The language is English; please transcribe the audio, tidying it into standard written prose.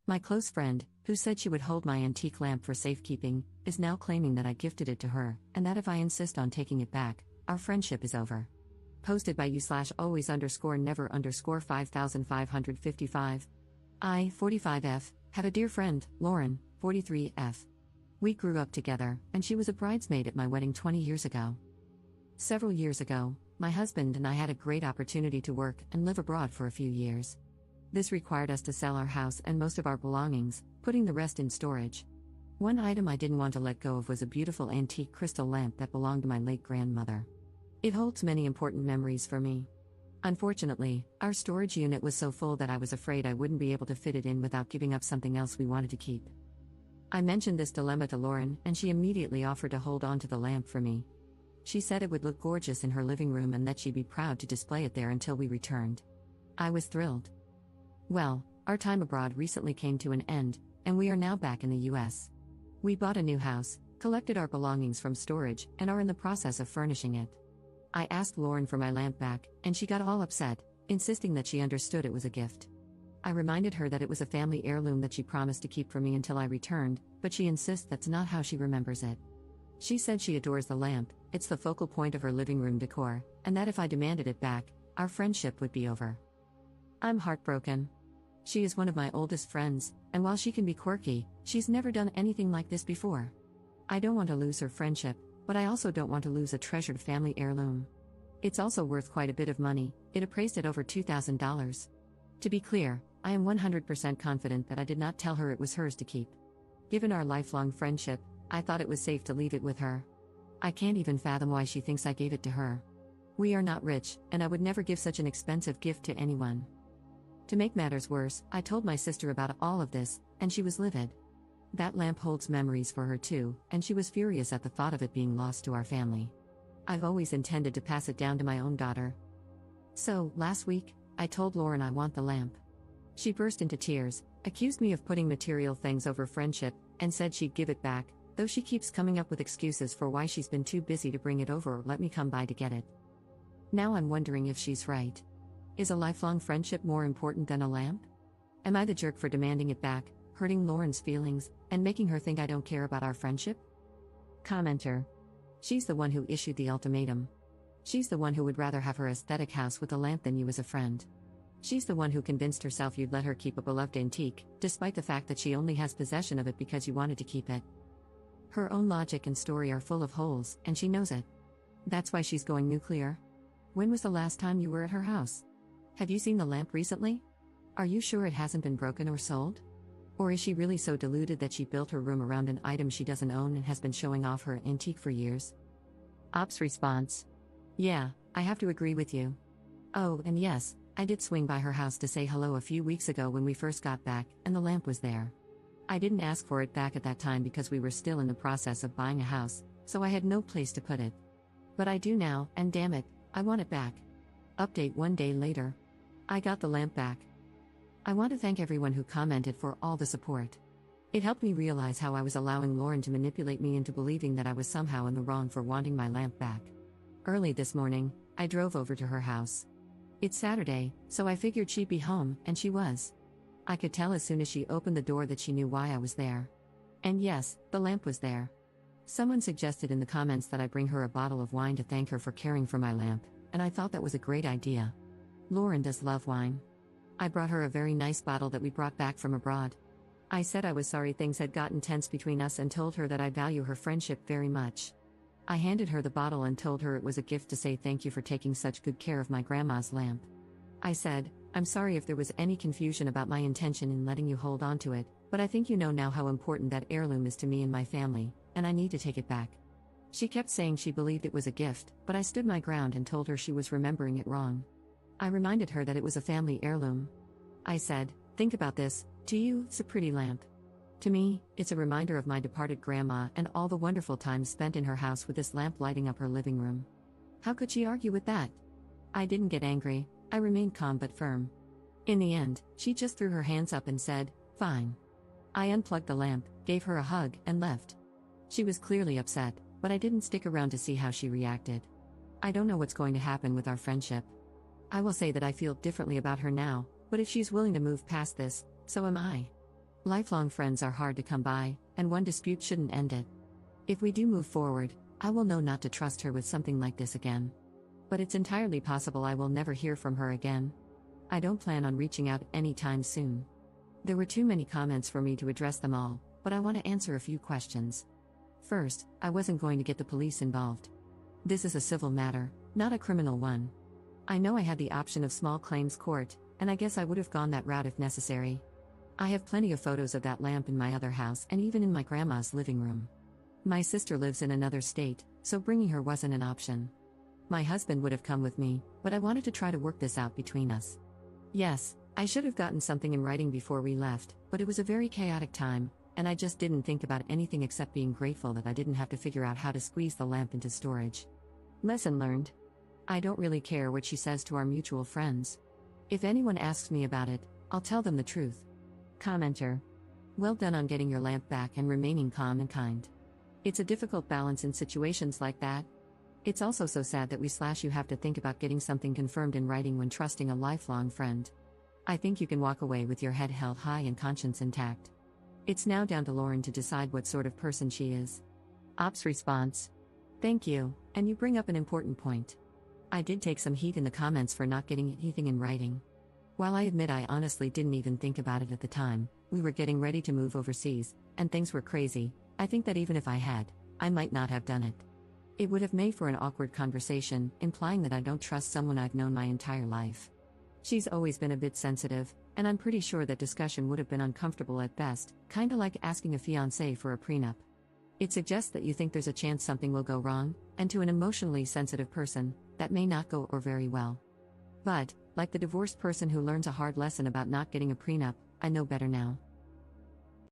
My close friend, who said she would hold my antique lamp for safekeeping, is now claiming that I gifted it to her, and that if I insist on taking it back, our friendship is over. Posted by you/always_never_5555. I, 45F, have a dear friend, Lauren, 43F. We grew up together, and she was a bridesmaid at my wedding 20 years ago. Several years ago, my husband and I had a great opportunity to work and live abroad for a few years. This required us to sell our house and most of our belongings, putting the rest in storage. One item I didn't want to let go of was a beautiful antique crystal lamp that belonged to my late grandmother. It holds many important memories for me. Unfortunately, our storage unit was so full that I was afraid I wouldn't be able to fit it in without giving up something else we wanted to keep. I mentioned this dilemma to Lauren, and she immediately offered to hold on to the lamp for me. She said it would look gorgeous in her living room and that she'd be proud to display it there until we returned. I was thrilled. Well, our time abroad recently came to an end, and we are now back in the US. We bought a new house, collected our belongings from storage, and are in the process of furnishing it. I asked Lauren for my lamp back, and she got all upset, insisting that she understood it was a gift. I reminded her that it was a family heirloom that she promised to keep for me until I returned, but she insists that's not how she remembers it. She said she adores the lamp, it's the focal point of her living room decor, and that if I demanded it back, our friendship would be over. I'm heartbroken. She is one of my oldest friends, and while she can be quirky, she's never done anything like this before. I don't want to lose her friendship, but I also don't want to lose a treasured family heirloom. It's also worth quite a bit of money, it appraised at over $2,000. To be clear, I am 100% confident that I did not tell her it was hers to keep. Given our lifelong friendship, I thought it was safe to leave it with her. I can't even fathom why she thinks I gave it to her. We are not rich, and I would never give such an expensive gift to anyone. To make matters worse, I told my sister about all of this, and she was livid. That lamp holds memories for her too, and she was furious at the thought of it being lost to our family. I've always intended to pass it down to my own daughter. So, last week, I told Lauren I want the lamp. She burst into tears, accused me of putting material things over friendship, and said she'd give it back, though she keeps coming up with excuses for why she's been too busy to bring it over or let me come by to get it. Now I'm wondering if she's right. Is a lifelong friendship more important than a lamp? Am I the jerk for demanding it back, hurting Lauren's feelings, and making her think I don't care about our friendship? Commenter. She's the one who issued the ultimatum. She's the one who would rather have her aesthetic house with a lamp than you as a friend. She's the one who convinced herself you'd let her keep a beloved antique, despite the fact that she only has possession of it because you wanted to keep it. Her own logic and story are full of holes, and she knows it. That's why she's going nuclear. When was the last time you were at her house? Have you seen the lamp recently? Are you sure it hasn't been broken or sold? Or is she really so deluded that she built her room around an item she doesn't own and has been showing off her antique for years? Ops response. Yeah, I have to agree with you. Oh, and yes, I did swing by her house to say hello a few weeks ago when we first got back, and the lamp was there. I didn't ask for it back at that time because we were still in the process of buying a house, so I had no place to put it. But I do now, and damn it, I want it back. Update 1 day later. I got the lamp back. I want to thank everyone who commented for all the support. It helped me realize how I was allowing Lauren to manipulate me into believing that I was somehow in the wrong for wanting my lamp back. Early this morning, I drove over to her house. It's Saturday, so I figured she'd be home, and she was. I could tell as soon as she opened the door that she knew why I was there. And yes, the lamp was there. Someone suggested in the comments that I bring her a bottle of wine to thank her for caring for my lamp, and I thought that was a great idea. Lauren does love wine. I brought her a very nice bottle that we brought back from abroad. I said I was sorry things had gotten tense between us and told her that I value her friendship very much. I handed her the bottle and told her it was a gift to say thank you for taking such good care of my grandma's lamp. I said, I'm sorry if there was any confusion about my intention in letting you hold on to it, but I think you know now how important that heirloom is to me and my family, and I need to take it back. She kept saying she believed it was a gift, but I stood my ground and told her she was remembering it wrong. I reminded her that it was a family heirloom. I said, think about this, to you, it's a pretty lamp. To me, it's a reminder of my departed grandma and all the wonderful times spent in her house with this lamp lighting up her living room. How could she argue with that? I didn't get angry, I remained calm but firm. In the end, she just threw her hands up and said, fine. I unplugged the lamp, gave her a hug, and left. She was clearly upset, but I didn't stick around to see how she reacted. I don't know what's going to happen with our friendship. I will say that I feel differently about her now, but if she's willing to move past this, so am I. Lifelong friends are hard to come by, and one dispute shouldn't end it. If we do move forward, I will know not to trust her with something like this again. But it's entirely possible I will never hear from her again. I don't plan on reaching out anytime soon. There were too many comments for me to address them all, but I want to answer a few questions. First, I wasn't going to get the police involved. This is a civil matter, not a criminal one. I know I had the option of small claims court, and I guess I would have gone that route if necessary. I have plenty of photos of that lamp in my other house and even in my grandma's living room. My sister lives in another state, so bringing her wasn't an option. My husband would have come with me, but I wanted to try to work this out between us. Yes, I should have gotten something in writing before we left, but it was a very chaotic time, and I just didn't think about anything except being grateful that I didn't have to figure out how to squeeze the lamp into storage. Lesson learned. I don't really care what she says to our mutual friends. If anyone asks me about it, I'll tell them the truth. Commenter. Well done on getting your lamp back and remaining calm and kind. It's a difficult balance in situations like that. It's also so sad that you have to think about getting something confirmed in writing when trusting a lifelong friend. I think you can walk away with your head held high and conscience intact. It's now down to Lauren to decide what sort of person she is. Ops response. Thank you, and you bring up an important point. I did take some heat in the comments for not getting anything in writing. While I admit I honestly didn't even think about it at the time, we were getting ready to move overseas, and things were crazy. I think that even if I had, I might not have done it. It would have made for an awkward conversation, implying that I don't trust someone I've known my entire life. She's always been a bit sensitive, and I'm pretty sure that discussion would have been uncomfortable at best, kinda like asking a fiancé for a prenup. It suggests that you think there's a chance something will go wrong, and to an emotionally sensitive person, that may not go or very well. But, like the divorced person who learns a hard lesson about not getting a prenup, I know better now.